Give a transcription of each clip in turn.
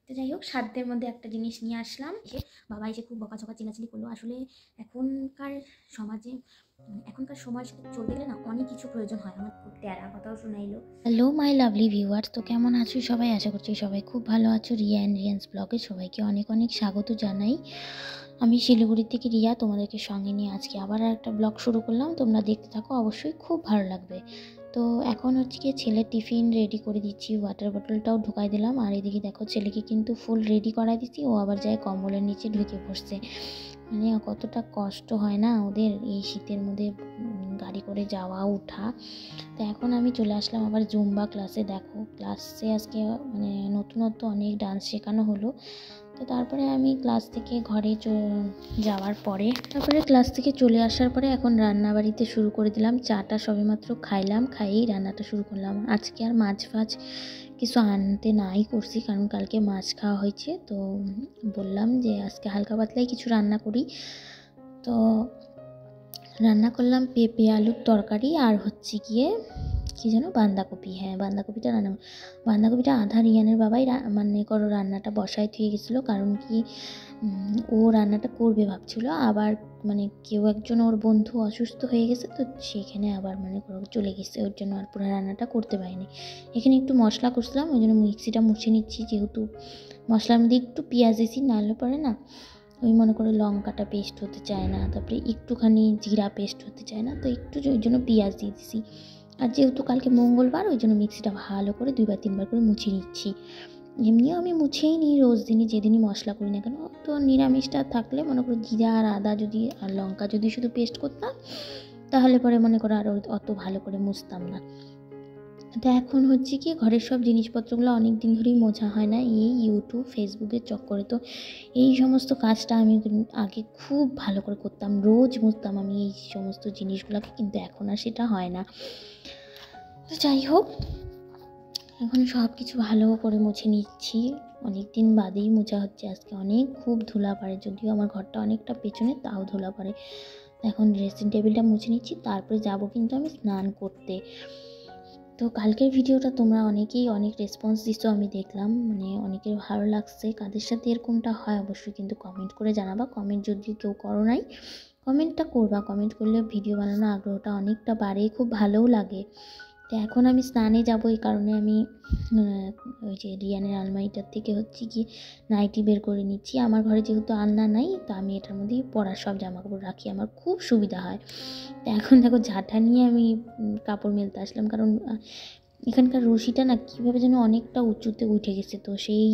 তো যাই হোক, সাধ্যের মধ্যে একটা জিনিস নিয়ে আসলাম। বাবা এসে খুব বকাঝকা চিল্লাচিল্লি করলো। আসলে এখনকার সমাজে এখনকার সময়ের সাথে চলতে গেলে না অনেক কিছু প্রয়োজন হয়। আমার খুব তেরা কথাও শোনাইলো। হ্যালো মাই লাভলি ভিউয়ার্স, তো কেমন আছো সবাই? আশা করছি সবাই খুব ভালো আছো। রিয়া অ্যান্ড রিয়ান্স ব্লগে সবাইকে অনেক অনেক স্বাগত জানাই। আমি শিলিগুড়ি থেকে রিয়া, তোমাদেরকে সঙ্গে নিয়ে আজকে আবার একটা ব্লগ শুরু করলাম। তোমরা দেখতে থাকো, অবশ্যই খুব ভালো লাগবে। তো এখন হচ্ছে কি ছেলের টিফিন রেডি করে দিচ্ছি, ওয়াটার বোতলটাও ঢুকাই দিলাম। আর এদিকে দেখো ছেলেকে কিন্তু ফুল রেডি করাই দিচ্ছি, ও আবার যায় কম্বলের নিচে ঢুকে পড়ছে। মানে কতটা কষ্ট হয় না ওদের এই শীতের মধ্যে গাড়ি করে যাওয়া ওঠা। তো এখন আমি চলে আসলাম আবার জুম্বা ক্লাসে। দেখো ক্লাসে আজকে মানে নতুনত্ব অনেক ডান্স শেখানো হলো। তো তারপরে আমি ক্লাস থেকে ঘরে যাওয়ার পরে ক্লাস থেকে চলে আসার পরে এখন রান্না বাড়িতে শুরু করে দিলাম। চাটা সবেমাত্র খাইলাম, খাইয়েই রান্নাটা শুরু করলাম। আজকে আর মাছ ফাছ কিছু আনতে নাই করছি, কারণ কালকে মাছ খাওয়া হয়েছে। তো বললাম যে আজকে হালকা পাতলাই কিছু রান্না করি। তো রান্না করলাম পেঁপে আলুর তরকারি, আর হচ্ছে গিয়ে কী যেন বাঁধাকপি। হ্যাঁ, বাঁধাকপিটা আধা রিয়ানের বাবাই মানে রান্নাটা বসায় থুয়ে গেছিলো। কারণ কি ও রান্নাটা করবে ভাবছিল, আবার মানে কেউ একজন ওর বন্ধু অসুস্থ হয়ে গেছে, তো সেখানে আবার মানে চলে গেছে, ওর জন্য আর পুরো রান্নাটা করতে পারিনি। এখানে একটু মশলা করছিলাম, ওই জন্য মিক্সিটা মুছে নিচ্ছি, যেহেতু মশলার মধ্যে একটু পেঁয়াজ দিয়েছি, নাহলে পরে না ওই মনে করে লঙ্কাটা পেস্ট হতে চায় না, তারপরে একটুখানি জিরা পেস্ট হতে চায় না, তো একটু ওই জন্য পেঁয়াজ দিয়ে দিছি। আর যেহেতু কালকে মঙ্গলবার, ওই জন্য মিক্সিটা ভালো করে 2-3 বার করে মুছে নিচ্ছি। এমনিও আমি মুছেই নিই রোজ দিনই, যেদিনই মশলা করি না কেন। তো নিরামিষটা থাকলে মনে করো জিরা আর আদা যদি আর লঙ্কা যদি শুধু পেস্ট করতাম, তাহলে পরে মনে করো আরও অত ভালো করে মুছতাম না। তো এখন হচ্ছে কি ঘরের সব জিনিসপত্রগুলো অনেক দিন ধরেই মোছা হয় না, এই ইউটিউব ফেসবুকের চক্করে। তো এই সমস্ত কাজটা আমি আগে খুব ভালো করে করতাম, রোজ মুছতাম আমি এই সমস্ত জিনিসগুলোকে, কিন্তু এখন আর সেটা হয় না। তো যাই হোক, এখন সব কিছু ভালো করে মুছে নিচ্ছি। অনেক দিন বাদেই মোছা হচ্ছে আজকে। খুব ধুলা পড়ে, যদিও আমার ঘরটা অনেকটা পেছনে, তাও ধুলা পড়ে। এখন ড্রেসিং টেবিলটা মুছে নিচ্ছি, তারপরে যাব কিন্তু আমি স্নান করতে। তো কালকের ভিডিওটা তোমরা অনেকেই অনেক রেসপন্স দিচ্ছো, আমি দেখলাম, মানে অনেকের ভালো লাগছে। কাদের সাথে এরকমটা হয় অবশ্যই কিন্তু কমেন্ট করে জানাবা। কমেন্ট যদি কেউ করো নাই, কমেন্টটা করবা। কমেন্ট করলে ভিডিও বানানোর আগ্রহটা অনেকটা বাড়ে, খুব ভালোও লাগে। তো এখন আমি স্নানে যাব, এই কারণে আমি ওই যে রিয়ানের আলমারিটার থেকে হচ্ছে কি নাইটি বের করে নিচ্ছি। আমার ঘরে যেহেতু আলনা নাই, তো আমি এটার মধ্যেই পরার সব জামাকাপড় রাখি, আমার খুব সুবিধা হয়। তো এখন দেখো ঝাঁটা নিয়ে আমি কাপড় মেলতে আসলাম, কারণ এখানকার রশিটা না কীভাবে যেন অনেকটা উঁচুতে উঠে গেছে। তো সেই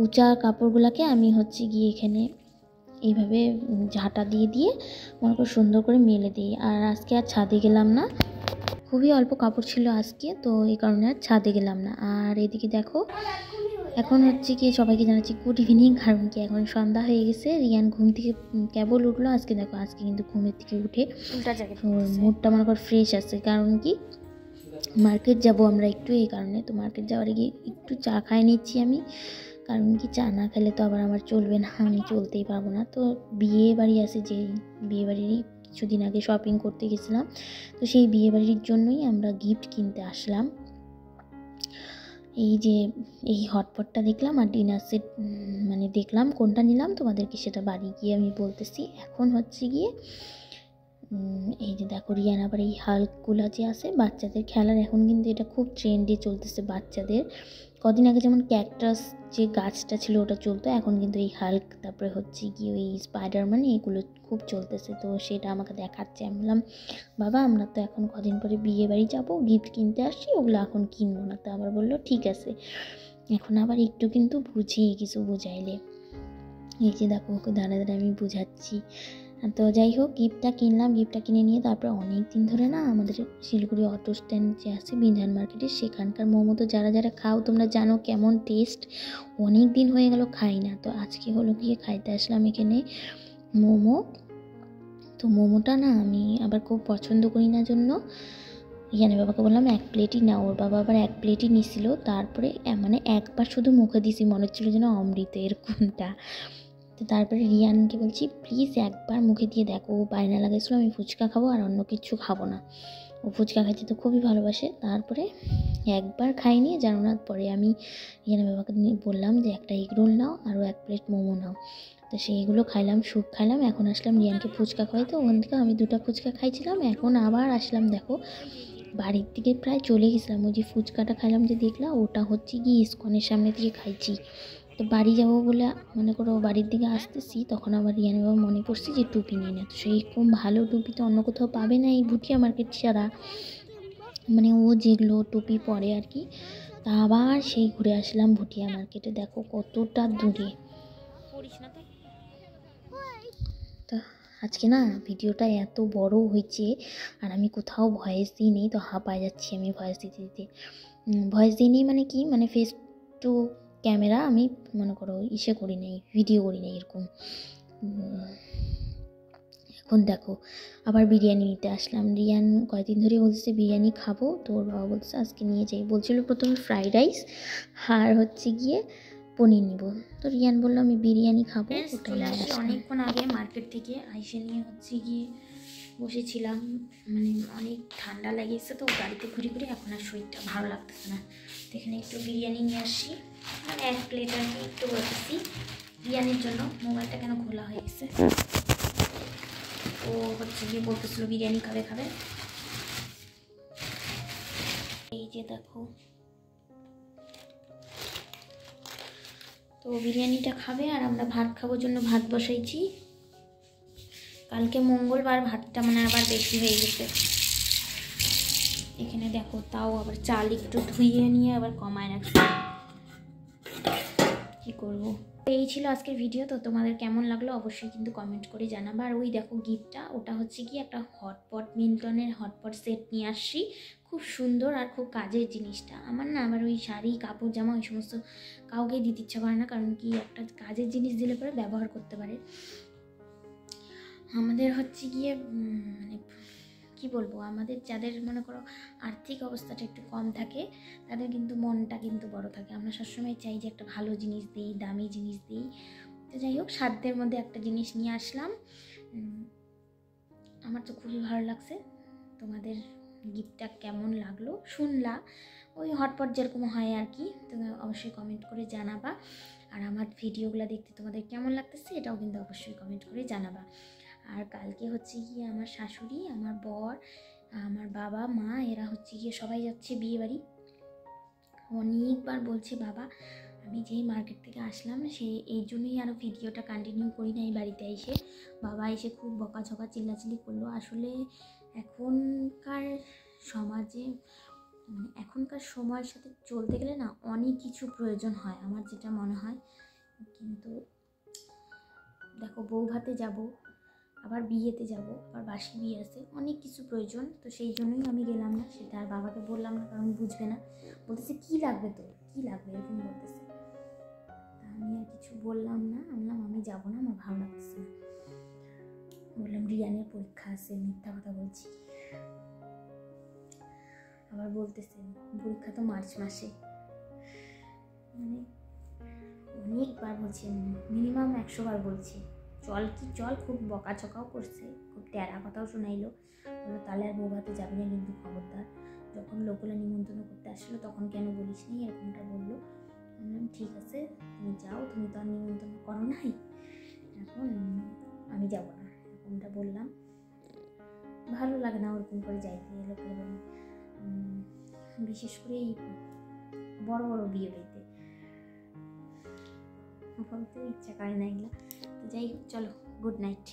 উঁচা কাপড়গুলোকে আমি হচ্ছে গিয়ে এখানে এইভাবে ঝাঁটা দিয়ে দিয়ে মনে করে সুন্দর করে মেলে দিই। আর আজকে আর ছাদে গেলাম না, খুবই অল্প কাপড় ছিল আজকে, তো এই কারণে আর ছাদে গেলাম না। আর এদিকে দেখো এখন হচ্ছে কি সবাইকে জানাচ্ছি গুড ইভিনিং, কারণ কি এখন সন্ধ্যা হয়ে গেছে। রিয়ান ঘুম থেকে কেবল উঠলো আজকে। দেখো আজকে কিন্তু ঘুমের থেকে উঠে ওর মুডটা মনে কর ফ্রেশ আছে, কারণ কি মার্কেট যাব আমরা একটু, এই কারণে। তো মার্কেট যাওয়ার গিয়ে একটু চা খাই নিচ্ছি আমি, কারণ কি চা না খেলে তো আবার আমার চলবে না, আমি চলতেই পারবো না। তো বিয়ে বাড়ি আছে, যে বিয়ে বাড়িরই কিছুদিন আগে শপিং করতে গেছিলাম, তো সেই বিয়ে বাড়ির জন্যই আমরা গিফট কিনতে আসলাম। এই যে এই হটপটটা দেখলাম আর ডিনার সেট মানে দেখলাম কোনটা নিলাম, তোমাদেরকে সেটা বাড়ি গিয়ে আমি বলতেছি। এখন হচ্ছে গিয়ে এই যে দেখো রিয়ান আবার এই হাল্কগুলো যে আছে বাচ্চাদের খেলার, এখন কিন্তু এটা খুব ট্রেন্ডে চলতেছে বাচ্চাদের। কদিন আগে যেমন ক্যাকটাস যে গাছটা ছিল ওটা চলতো, এখন কিন্তু এই হাল্ক, তারপরে হচ্ছে কি ওই স্পাইডারম্যান, এগুলো খুব চলতেছে। তো সেটা আমাকে দেখাচ্ছে। আমি বললাম বাবা আমরা তো এখন কদিন পরে বিয়ে বাড়ি যাবো, গিফট কিনতে আসছি, ওগুলো এখন কিনবো না। তো আবার বললো ঠিক আছে। এখন আবার একটু কিন্তু বুঝি কিছু বুঝাইলে, এই যে দেখো ওকে দাঁড়া দাঁড়া আমি বুঝাচ্ছি। তো যাই হোক, গিফটটা কিনলাম। গিফটটা কিনে নিয়ে তারপরে অনেক দিন ধরে না আমাদের শিলিগুড়ি অটো স্ট্যান্ড যে আছে বিধান মার্কেটে, সেখানকার মোমো তো যারা যারা খাও তোমরা জানো কেমন টেস্ট। অনেক দিন হয়ে গেল খাই না, তো আজকে হলো গিয়ে খাইতে আসলাম এখানে মোমো। তো মোমোটা না আমি আবার খুব পছন্দ করি না, জন্য ইয়ানের বাবাকে বললাম 1 প্লেটই নাও। ওর বাবা আবার 1 প্লেটই নিছিল। তারপরে মানে একবার শুধু মুখে দিছি, মনে হচ্ছিলো যেন অমৃত এরকমটা। তো তারপরে রিয়ানকে বলছি প্লিজ একবার মুখে দিয়ে দেখো। ও বায়না লাগাইছিলো আমি ফুচকা খাবো আর অন্য কিছু খাবো না। ও ফুচকা খাইতে তো খুবই ভালোবাসে। তারপরে একবার খাইনি, জানো না, পরে আমি রিয়ানের বাবাকে বললাম যে একটা এগ রোল নাও আরও 1 প্লেট মোমো নাও। তো সেইগুলো খাইলাম, স্যুপ খাইলাম। এখন আসলাম রিয়ানকে ফুচকা খাওয়াইতে, ওখান থেকে আমি 2টা ফুচকা খাইছিলাম। এখন আবার আসলাম, দেখো বাড়ির দিকে প্রায় চলে গেছিলাম। ওই যে ফুচকাটা খাইলাম যে দেখলাম, ওটা হচ্ছে কি ইস্কনের সামনে থেকে খাইছি। তো বাড়ি যাবো বলে মনে করো বাড়ির দিকে আসতেছি, তখন আবার রিয়ানের বাবা মনে পড়ছে যে টুপি নিয়ে না। তো সেইরকম ভালো টুপি তো অন্য কোথাও পাবে না এই ভুটিয়া মার্কেট ছাড়া, মানে ও যেগুলো টুপি পরে আর কি। তা আবার সেই ঘুরে আসলাম ভুটিয়া মার্কেটে, দেখো কতটা দূরে। তা আজকে না ভিডিওটা এত বড় হয়েছে আর আমি কোথাও ভয়েস দিই নেই, তো হাঁপায় যাচ্ছি আমি ভয়েস দিতে দিতে। ভয়েস দিই নেই মানে কি, মানে ফেস টু ক্যামেরা আমি মনে করো করি নেই, ভিডিও করি নেই এরকম। এখন দেখো আবার বিরিয়ানি নিতে আসলাম। রিয়ান কয়েকদিন ধরে বলছে বিরিয়ানি খাবো, তো ওর বাবা বলছে আজকে নিয়ে যাই। বলছিল প্রথমে ফ্রাইড রাইস আর হচ্ছে গিয়ে পনির নিব। তো রিয়ান বললো আমি বিরিয়ানি খাবো, ওটাই নিয়ে আসলাম। অনেকক্ষণ আগে মার্কেট থেকে আইসে নিয়ে হচ্ছে গিয়ে বসেছিলাম, মানে অনেক ঠান্ডা লেগেছে তো গাড়িতে ঘুরে ঘুরে এখন আর শরীরটা ভালো লাগতেছে না। তো এখানে একটু বিরিয়ানি নিয়ে আসি, মানে 1 প্লেট আর কি একটু বলতেছি রিয়ানের জন্য। মোবাইলটা কেন খোলা হয়ে গেছে, ও হচ্ছে গিয়ে বলতেছিল বিরিয়ানি খাবে খাবে। এই যে দেখো, তো বিরিয়ানিটা খাবে আর আমরা ভাত খাবোর জন্য ভাত বসাইছি। কালকে মঙ্গলবার, ভাতটা মানে আবার বেশি হয়ে গেছে। এখানে দেখো তাও আবার চাল একটু ধুইয়ে নিয়ে আবার কমায় রাখছি, কি করবো। এই ছিল আজকের ভিডিও। তো তোমাদের কেমন লাগলো অবশ্যই কিন্তু কমেন্ট করে জানাবা। আর ওই দেখো গিফটটা, ওটা হচ্ছে কি একটা হটপট, মিল্টনের হটপট সেট নিয়ে আসছি, খুব সুন্দর আর খুব কাজের জিনিসটা। আমার না আবার ওই শাড়ি কাপড় জামা ওই সমস্ত কাউকেই দিতে ইচ্ছা করে না, কারণ কি একটা কাজের জিনিস দিলে পরে ব্যবহার করতে পারে। আমাদের হচ্ছে গিয়ে মানে কি বলবো, আমাদের যাদের মনে করো আর্থিক অবস্থাটা একটু কম থাকে তাদের কিন্তু মনটা কিন্তু বড় থাকে। আমরা সবসময় চাই যে একটা ভালো জিনিস দিই, দামি জিনিস দিই। তো যাই হোক, সাধ্যের মধ্যে একটা জিনিস নিয়ে আসলাম। আমার তো খুবই ভালো লাগছে। তোমাদের গিফটটা কেমন লাগলো শুনলা, ওই হটপট যেরকম হয় আর কি। তুমি অবশ্যই কমেন্ট করে জানাবা। আর আমার ভিডিওগুলো দেখতে তোমাদের কেমন লাগতেছে এটাও কিন্তু অবশ্যই কমেন্ট করে জানাবা। আর কালকে হচ্ছে গিয়ে আমার শাশুড়ি, আমার বর, আমার বাবা মা এরা হচ্ছে গিয়ে সবাই যাচ্ছে বিয়ে বাড়ি। অনেকবার বলছে বাবা, আমি যেই মার্কেট থেকে আসলাম সেই এই জন্যই আরও ভিডিওটা কন্টিনিউ করি না। এই বাড়িতে এসে বাবা এসে খুব বকাঝকা চিল্লাচিল্লি করলো। আসলে এখনকার সমাজে, মানে এখনকার সময়ের সাথে চলতে গেলে না অনেক কিছু প্রয়োজন হয় আমার যেটা মনে হয়। কিন্তু দেখো বউ ভাতে যাব, আবার বিয়েতে যাব, আবার বাসি বিয়ে আছে, অনেক কিছু প্রয়োজন। তো সেই জন্যই আমি গেলাম না। সেটা আর বাবাকে বললাম না, কারণ বুঝবে না, বলতেছে কী লাগবে তোর, কী লাগবে এরকম বলতেছে। আমি আর কিছু বললাম না, বললাম আমি যাবো না, আমার ভালো লাগতেছে না। বললাম রিয়ানের পরীক্ষা আছে, মিথ্যা কথা বলছি। আবার বলতেছে পরীক্ষা তো মার্চ মাসে। মানে অনেকবার বলছি, মিনিমাম 100 বার বলছি চল কি চল। খুব বকাঝকাও করছে, খুব টেরা কথাও শোনাইলো। বললো তাহলে আর বউ ভাতে যাবি না কিন্তু, খবরদার। যখন লোকগুলো নিমন্ত্রণ করতে আসলো তখন কেন বলিস নি, এরকমটা বললো। বললাম ঠিক আছে তুমি যাও, তুমি তো আর নিমন্ত্রণ করো নাই, এখন আমি যাব না, এরকমটা বললাম। ভালো লাগে না ওরকম করে যাইতে লোকের বাড়ি, বিশেষ করে এই বড় বড় বিয়ে বাড়িতে বলতেও ইচ্ছা করে না এগুলো। তো যাই হোক, চলো গুড নাইট।